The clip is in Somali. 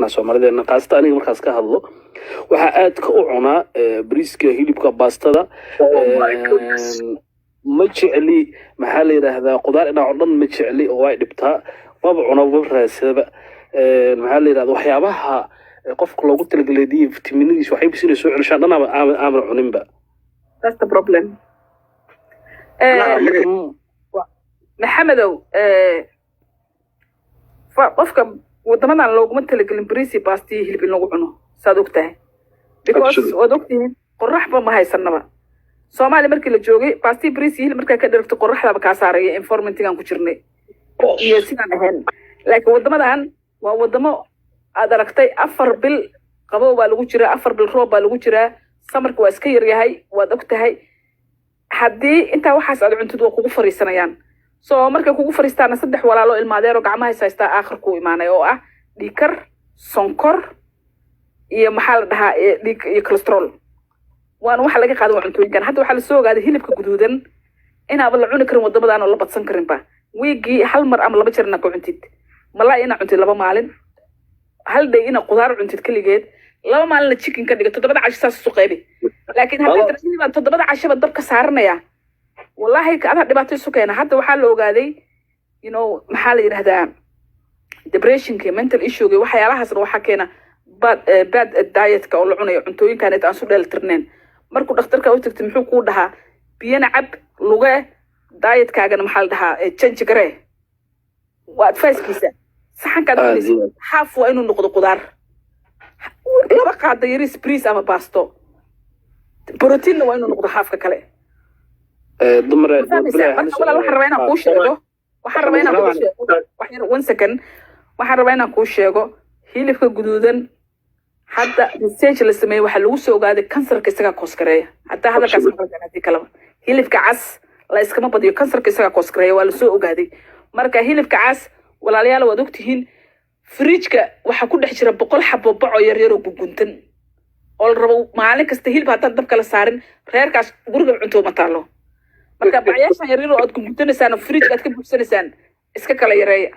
Soomaaliyeedna qaasta aniga markaas ka hadlo waxa aad ka u cunaa bariiska hilibka baastada ma jecli maxaa la yiraahdaa qudaar ina oo dhan ma jecli oo way dhibtaa waba cuna waba raasaba maxaa la yiraahdaa waxyaabaha qofka loogu talagalay fitamiinadiisa waxay bisina soo celishaan dhanaba aan cuninba. That's the problem. Maxamedow qofka wadamadan looguma talagalin bariisi baasti hilib in lagu cuno saad ogtahay because wad ogtihiin qorraxba ma haysanaba Soomaali markii la joogay baasti bariisi hilib markaa ka dhirto qorraxda ka saaraya informatigan ku jirnay iyo sidaan ahayn laakiin wadamadan waa wadamo aad aragtay 4 bil qabow baa lagu jiraa 4 bil roob baa lagu jiraa samarku waa iska yar yahay waad ogtahay haddii inta waxaas aad cuntid waa kugu fariisanayaan so markay kugu fariistaana saddex walaalo ilmaadeero gacmaha haysta aakhirku iimaanay oo ah dhiikar sonkor iyo maxaa la dhahaa dhiig iyo cholesterol waan waxa laga qaadan cuntooyinkan hadda waxa la soo ogaaday hilibka guduudan inaaba la cuni karin wadamadan oo la badsan karin ba weegi hal mar ama laba jeer inaad ku cuntid malaa ina cuntid laba maalin hal day ina qudaar cuntid kaligeed laba maalin chicken ka dhigo 7 casho saas u qaybi laakiin hadda hilibaan 7 casho dabka saaranaya wallahi ka ada dhibaato isu keena hadda waxa la ogaaday maxaa la yiraahdaa depression ka mental issue ga waxyaalahaas waxa keena bad diet ka oo la cunayo cuntooyinkan aan soo dheelitirneen markuu dhakhtarka u tagtay muxuu ku dhahaa biyana cab luga diet kaagana maxaa la dhahaa change garee waa advice-kiisa saxanka half waa inuu noqdo qudaar laba qaada yaris bariis ama basto protein waa inuu noqdo half ka kale dumar waxaan rabaa inaan kuu sheego waxaan rabaa inaan kuu sheego hilibka guduudan hadda research la sameeyay waxa lagu soo ogaaday kansarka isaga koskareeya hadda hadalkaas markaa kalaba hilibka cas la iskama badiyo kansarka isaga koskareeya waa la soo ogaaday marka hilibka cas walaalayaal waad ogtihiin fridge-ka waxa ku dhex jira 100 xabo baco yar yar oo guguntan oo la rabo maalin kasta hilib hadda dabka la saarin reerkaas guriga cunto ma taalo marka bacayaashan yar yar oo aad guguntanaysan fridge aad ka buuxsanaysaan iska kala yareeya